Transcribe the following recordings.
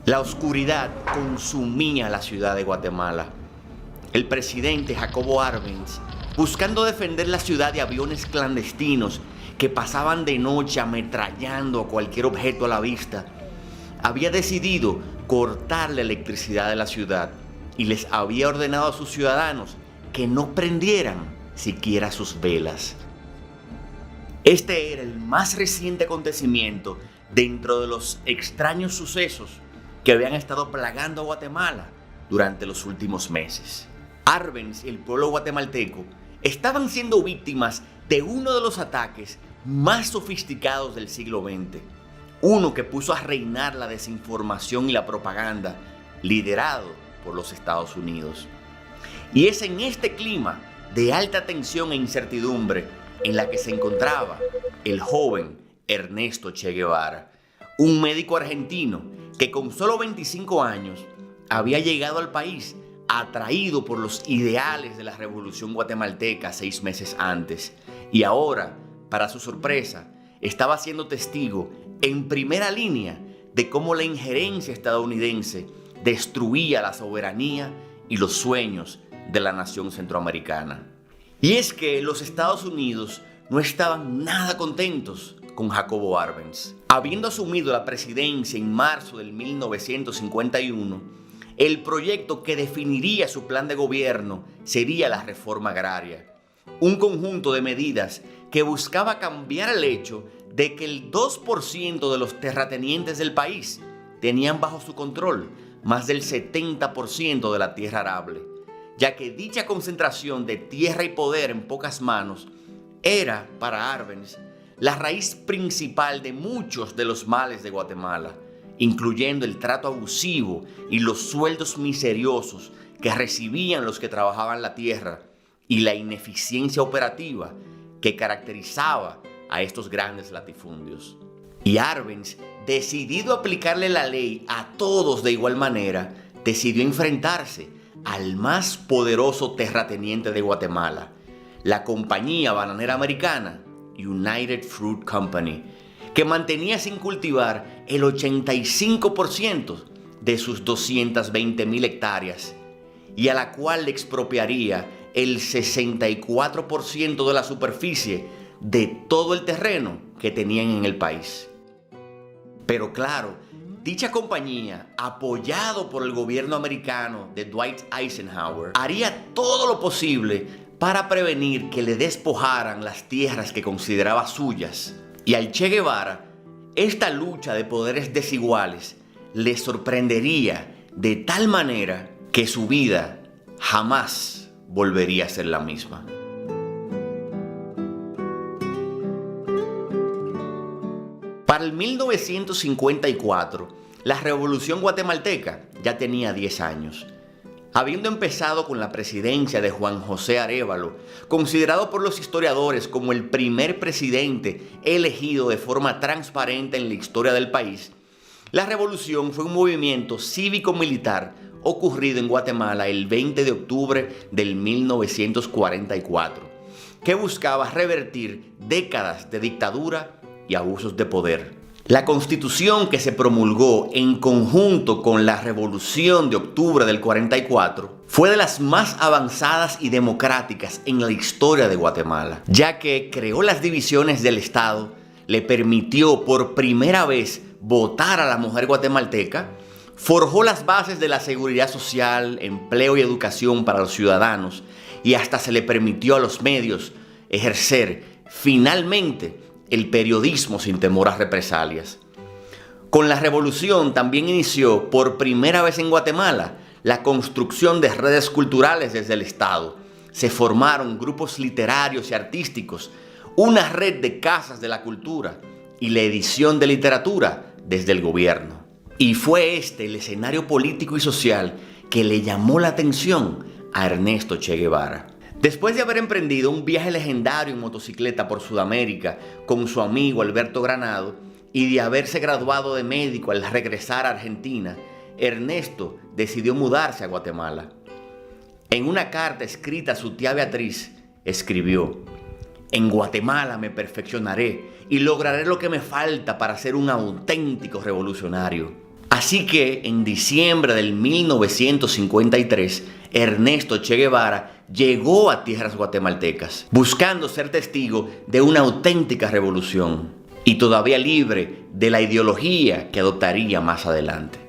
La oscuridad consumía la ciudad de Guatemala. El presidente Jacobo Arbenz, buscando defender la ciudad de aviones clandestinos que pasaban de noche ametrallando a cualquier objeto a la vista, había decidido cortar la electricidad de la ciudad y les había ordenado a sus ciudadanos que no prendieran siquiera sus velas. Este era el más reciente acontecimiento dentro de los extraños sucesos que habían estado plagando a Guatemala durante los últimos meses. Arbenz y el pueblo guatemalteco estaban siendo víctimas de uno de los ataques más sofisticados del siglo XX, uno que puso a reinar la desinformación y la propaganda, liderado por los Estados Unidos. Y es en este clima de alta tensión e incertidumbre en la que se encontraba el joven Ernesto Che Guevara, un médico argentino que con solo 25 años había llegado al país atraído por los ideales de la Revolución Guatemalteca 6 meses antes, y ahora, para su sorpresa, estaba siendo testigo en primera línea de cómo la injerencia estadounidense destruía la soberanía y los sueños de la nación centroamericana. Y es que los Estados Unidos no estaban nada contentos con Jacobo Arbenz. Habiendo asumido la presidencia en marzo del 1951, el proyecto que definiría su plan de gobierno sería la reforma agraria, un conjunto de medidas que buscaba cambiar el hecho de que el 2% de los terratenientes del país tenían bajo su control más del 70% de la tierra arable, ya que dicha concentración de tierra y poder en pocas manos era, para Arbenz, la raíz principal de muchos de los males de Guatemala, incluyendo el trato abusivo y los sueldos miseriosos que recibían los que trabajaban la tierra y la ineficiencia operativa que caracterizaba a estos grandes latifundios. Y Arbenz, decidido a aplicarle la ley a todos de igual manera, decidió enfrentarse al más poderoso terrateniente de Guatemala, la compañía bananera americana United Fruit Company, que mantenía sin cultivar el 85% de sus 220,000 hectáreas y a la cual le expropiaría el 64% de la superficie de todo el terreno que tenían en el país. Pero claro, dicha compañía, apoyado por el gobierno americano de Dwight Eisenhower, haría todo lo posible para prevenir que le despojaran las tierras que consideraba suyas. Y al Che Guevara, esta lucha de poderes desiguales le sorprendería de tal manera que su vida jamás volvería a ser la misma. Para el 1954, la Revolución Guatemalteca ya tenía 10 años. Habiendo empezado con la presidencia de Juan José Arévalo, considerado por los historiadores como el primer presidente elegido de forma transparente en la historia del país, la revolución fue un movimiento cívico-militar ocurrido en Guatemala el 20 de octubre del 1944, que buscaba revertir décadas de dictadura y abusos de poder. La Constitución que se promulgó en conjunto con la Revolución de Octubre del 44 fue de las más avanzadas y democráticas en la historia de Guatemala, ya que creó las divisiones del Estado, le permitió por primera vez votar a la mujer guatemalteca, forjó las bases de la seguridad social, empleo y educación para los ciudadanos y hasta se le permitió a los medios ejercer finalmente el periodismo sin temor a represalias. Con la revolución también inició por primera vez en Guatemala la construcción de redes culturales desde el Estado. Se formaron grupos literarios y artísticos, una red de casas de la cultura y la edición de literatura desde el gobierno. Y fue este el escenario político y social que le llamó la atención a Ernesto Che Guevara. Después de haber emprendido un viaje legendario en motocicleta por Sudamérica con su amigo Alberto Granado y de haberse graduado de médico al regresar a Argentina, Ernesto decidió mudarse a Guatemala. En una carta escrita a su tía Beatriz, escribió: «En Guatemala me perfeccionaré y lograré lo que me falta para ser un auténtico revolucionario». Así que en diciembre del 1953, Ernesto Che Guevara llegó a tierras guatemaltecas, buscando ser testigo de una auténtica revolución y todavía libre de la ideología que adoptaría más adelante.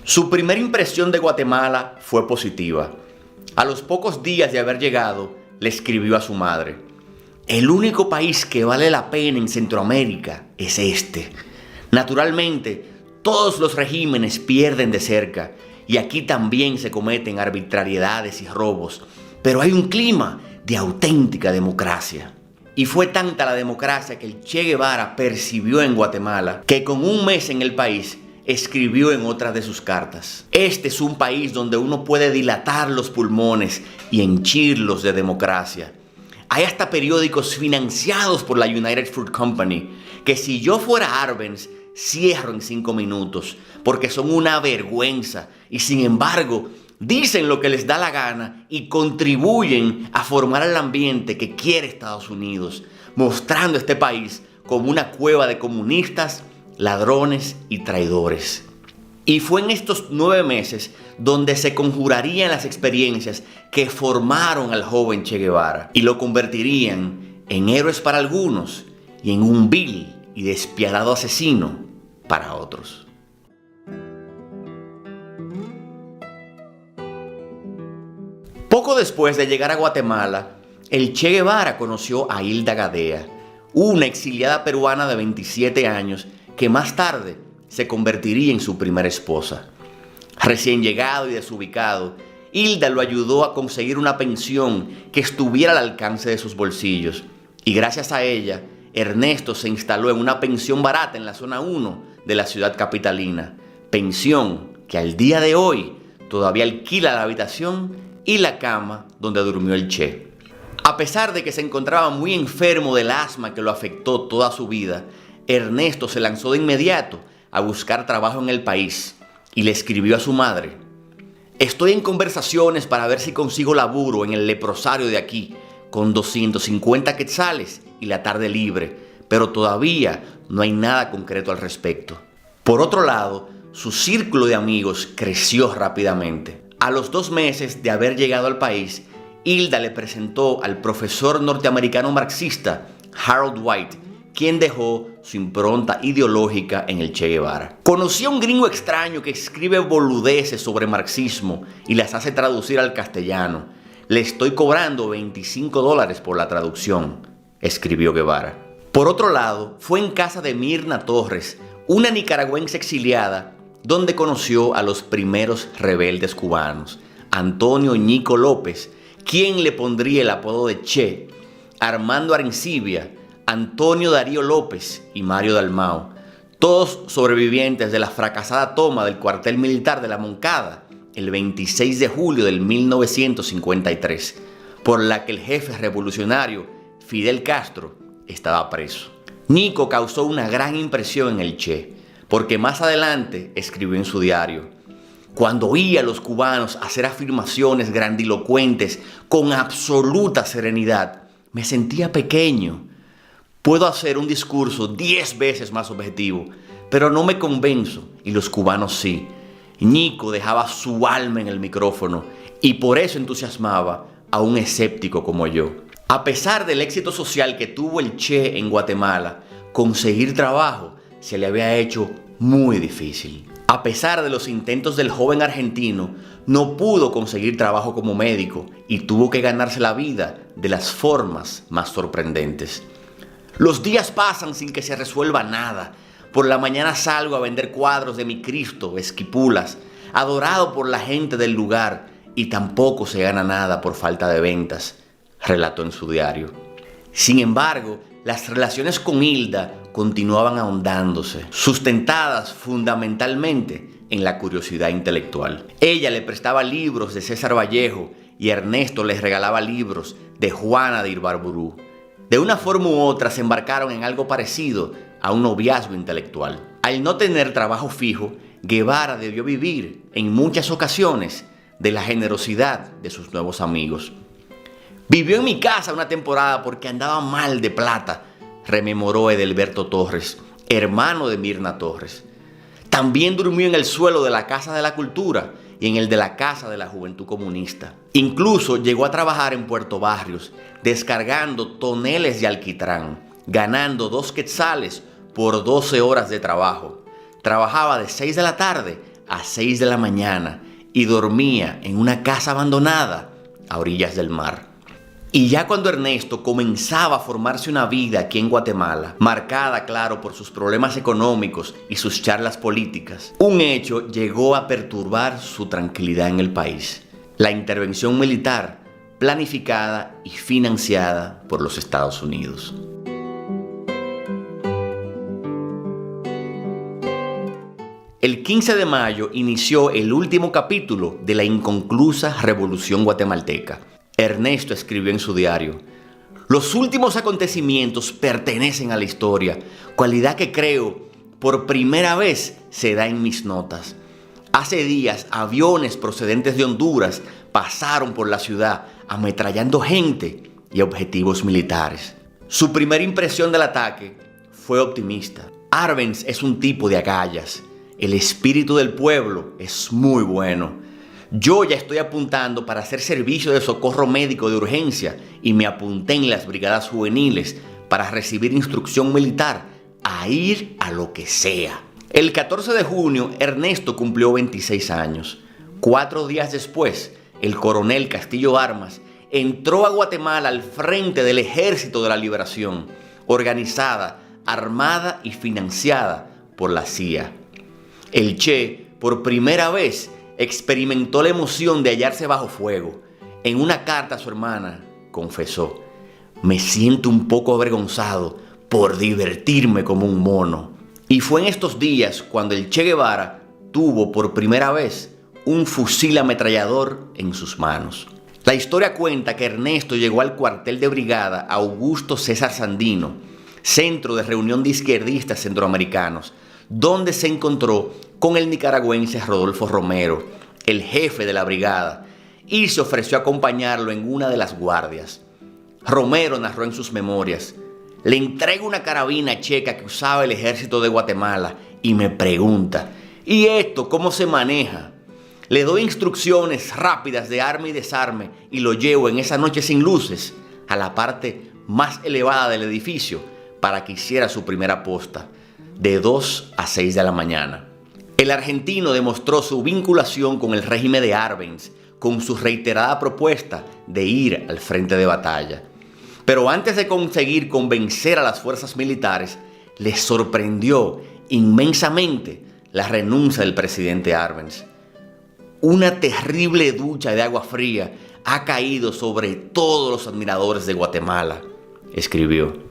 Su primera impresión de Guatemala fue positiva. A los pocos días de haber llegado, le escribió a su madre: "El único país que vale la pena en Centroamérica es este. Naturalmente, todos los regímenes pierden de cerca y aquí también se cometen arbitrariedades y robos, pero hay un clima de auténtica democracia". Y fue tanta la democracia que el Che Guevara percibió en Guatemala que con un mes en el país escribió en otra de sus cartas: "Este es un país donde uno puede dilatar los pulmones y henchirlos de democracia. Hay hasta periódicos financiados por la United Fruit Company que si yo fuera Arbenz cierro en 5 minutos porque son una vergüenza y sin embargo dicen lo que les da la gana y contribuyen a formar el ambiente que quiere Estados Unidos, mostrando este país como una cueva de comunistas, ladrones y traidores". Y fue en estos 9 meses donde se conjurarían las experiencias que formaron al joven Che Guevara y lo convertirían en héroes para algunos y en un vil y despiadado asesino para otros. Poco después de llegar a Guatemala, el Che Guevara conoció a Hilda Gadea, una exiliada peruana de 27 años que más tarde se convertiría en su primera esposa. Recién llegado y desubicado, Hilda lo ayudó a conseguir una pensión que estuviera al alcance de sus bolsillos, y gracias a ella, Ernesto se instaló en una pensión barata en la zona 1 de la ciudad capitalina, pensión que al día de hoy todavía alquila la habitación y la cama donde durmió el Che. A pesar de que se encontraba muy enfermo del asma que lo afectó toda su vida, Ernesto se lanzó de inmediato a buscar trabajo en el país y le escribió a su madre: "Estoy en conversaciones para ver si consigo laburo en el leprosario de aquí, con 250 quetzales y la tarde libre, pero todavía no hay nada concreto al respecto". Por otro lado, su círculo de amigos creció rápidamente. A los 2 meses de haber llegado al país, Hilda le presentó al profesor norteamericano marxista Harold White, quien dejó su impronta ideológica en el Che Guevara. Conocí a un gringo extraño que escribe boludeces sobre marxismo y las hace traducir al castellano. Le estoy cobrando $25 por la traducción, escribió Guevara. Por otro lado, fue en casa de Mirna Torres, una nicaragüense exiliada, donde conoció a los primeros rebeldes cubanos: Antonio Ñico López, quien le pondría el apodo de Che, Armando Arencibia, Antonio Darío López y Mario Dalmau, todos sobrevivientes de la fracasada toma del cuartel militar de la Moncada el 26 de julio del 1953, por la que el jefe revolucionario Fidel Castro estaba preso. Ñico causó una gran impresión en el Che, porque más adelante escribió en su diario: "Cuando oía a los cubanos hacer afirmaciones grandilocuentes con absoluta serenidad, me sentía pequeño. Puedo hacer un discurso 10 veces más objetivo, pero no me convenzo, y los cubanos sí". Ñico dejaba su alma en el micrófono y por eso entusiasmaba a un escéptico como yo. A pesar del éxito social que tuvo el Che en Guatemala, conseguir trabajo se le había hecho muy difícil. A pesar de los intentos del joven argentino, no pudo conseguir trabajo como médico y tuvo que ganarse la vida de las formas más sorprendentes. "Los días pasan sin que se resuelva nada. Por la mañana salgo a vender cuadros de mi Cristo, Esquipulas, adorado por la gente del lugar, y tampoco se gana nada por falta de ventas", relató en su diario. Sin embargo, las relaciones con Hilda continuaban ahondándose, sustentadas fundamentalmente en la curiosidad intelectual. Ella le prestaba libros de César Vallejo y Ernesto les regalaba libros de Juana de Ibarburu. De una forma u otra se embarcaron en algo parecido a un noviazgo intelectual. Al no tener trabajo fijo, Guevara debió vivir en muchas ocasiones de la generosidad de sus nuevos amigos. "Vivió en mi casa una temporada porque andaba mal de plata", rememoró Edelberto Torres, hermano de Mirna Torres. También durmió en el suelo de la Casa de la Cultura y en el de la Casa de la Juventud Comunista. Incluso llegó a trabajar en Puerto Barrios, descargando toneles de alquitrán, ganando 2 quetzales por 12 horas de trabajo. Trabajaba de 6 de la tarde a 6 de la mañana y dormía en una casa abandonada a orillas del mar. Y ya cuando Ernesto comenzaba a formarse una vida aquí en Guatemala, marcada, claro, por sus problemas económicos y sus charlas políticas, un hecho llegó a perturbar su tranquilidad en el país: la intervención militar planificada y financiada por los Estados Unidos. El 15 de mayo inició el último capítulo de la inconclusa Revolución Guatemalteca. Ernesto escribió en su diario: los últimos acontecimientos pertenecen a la historia, cualidad que creo por primera vez se da en mis notas. Hace días aviones procedentes de Honduras pasaron por la ciudad ametrallando gente y objetivos militares. Su primera impresión del ataque fue optimista. Arbenz es un tipo de agallas. El espíritu del pueblo es muy bueno. Yo ya estoy apuntando para hacer servicio de socorro médico de urgencia y me apunté en las brigadas juveniles para recibir instrucción militar a ir a lo que sea. El 14 de junio, Ernesto cumplió 26 años. 4 días después, el coronel Castillo Armas entró a Guatemala al frente del Ejército de la Liberación, organizada, armada y financiada por la CIA. El Che, por primera vez, experimentó la emoción de hallarse bajo fuego. En una carta a su hermana, confesó: me siento un poco avergonzado por divertirme como un mono. Y fue en estos días cuando el Che Guevara tuvo por primera vez un fusil ametrallador en sus manos. La historia cuenta que Ernesto llegó al cuartel de brigada Augusto César Sandino, centro de reunión de izquierdistas centroamericanos, donde se encontró con el nicaragüense Rodolfo Romero, el jefe de la brigada, y se ofreció a acompañarlo en una de las guardias. Romero narró en sus memorias: le entrego una carabina checa que usaba el ejército de Guatemala y me pregunta: ¿y esto cómo se maneja? Le doy instrucciones rápidas de arma y desarme y lo llevo en esa noche sin luces a la parte más elevada del edificio para que hiciera su primera posta, de 2 a 6 de la mañana. El argentino demostró su vinculación con el régimen de Arbenz, con su reiterada propuesta de ir al frente de batalla. Pero antes de conseguir convencer a las fuerzas militares, les sorprendió inmensamente la renuncia del presidente Arbenz. Una terrible ducha de agua fría ha caído sobre todos los admiradores de Guatemala, escribió.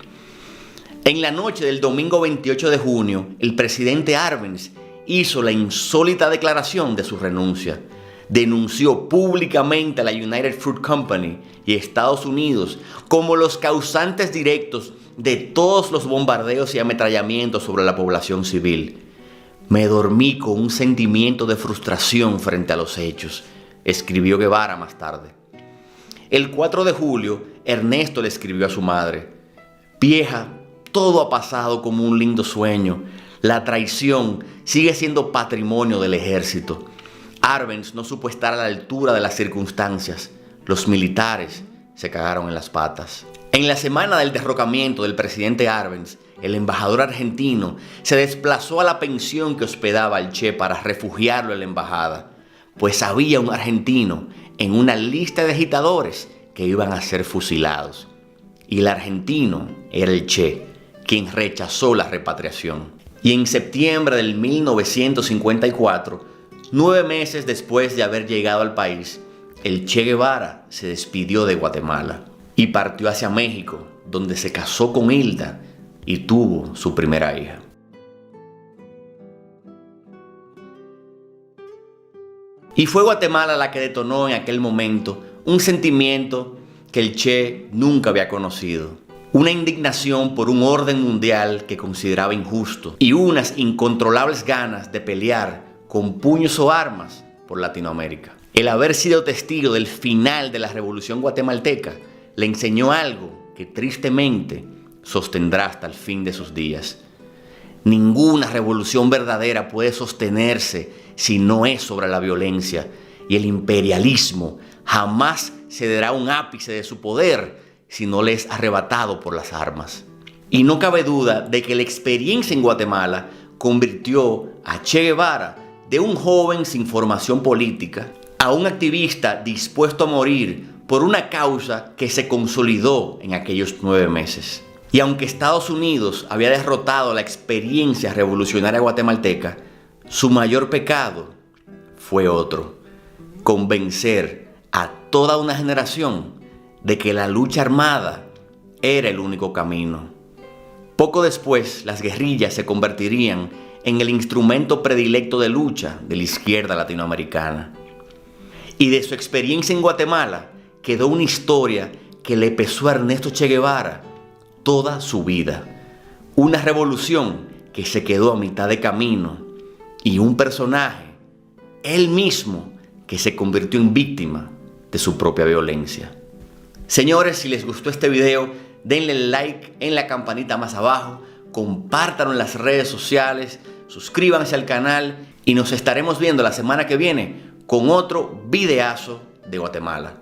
En la noche del domingo 28 de junio, el presidente Arbenz hizo la insólita declaración de su renuncia. Denunció públicamente a la United Fruit Company y Estados Unidos como los causantes directos de todos los bombardeos y ametrallamientos sobre la población civil. Me dormí con un sentimiento de frustración frente a los hechos, escribió Guevara más tarde. El 4 de julio, Ernesto le escribió a su madre: vieja, todo ha pasado como un lindo sueño. La traición sigue siendo patrimonio del ejército. Arbenz no supo estar a la altura de las circunstancias. Los militares se cagaron en las patas. En la semana del derrocamiento del presidente Arbenz, el embajador argentino se desplazó a la pensión que hospedaba al Che para refugiarlo en la embajada, pues había un argentino en una lista de agitadores que iban a ser fusilados. Y el argentino era el Che, quien rechazó la repatriación. Y en septiembre del 1954, 9 meses después de haber llegado al país, el Che Guevara se despidió de Guatemala y partió hacia México, donde se casó con Hilda y tuvo su primera hija. Y fue Guatemala la que detonó en aquel momento un sentimiento que el Che nunca había conocido. Una indignación por un orden mundial que consideraba injusto y unas incontrolables ganas de pelear con puños o armas por Latinoamérica. El haber sido testigo del final de la Revolución Guatemalteca le enseñó algo que tristemente sostendrá hasta el fin de sus días. Ninguna revolución verdadera puede sostenerse si no es sobre la violencia. Y el imperialismo jamás cederá un ápice de su poder si no le es arrebatado por las armas. Y no cabe duda de que la experiencia en Guatemala convirtió a Che Guevara de un joven sin formación política a un activista dispuesto a morir por una causa que se consolidó en aquellos 9 meses. Y aunque Estados Unidos había derrotado la experiencia revolucionaria guatemalteca, su mayor pecado fue otro: convencer a toda una generación de que la lucha armada era el único camino. Poco después, las guerrillas se convertirían en el instrumento predilecto de lucha de la izquierda latinoamericana. Y de su experiencia en Guatemala quedó una historia que le pesó a Ernesto Che Guevara toda su vida. Una revolución que se quedó a mitad de camino y un personaje, él mismo, que se convirtió en víctima de su propia violencia. Señores, si les gustó este video, denle like en la campanita más abajo, compártanlo en las redes sociales, suscríbanse al canal y nos estaremos viendo la semana que viene con otro videazo de Guatemala.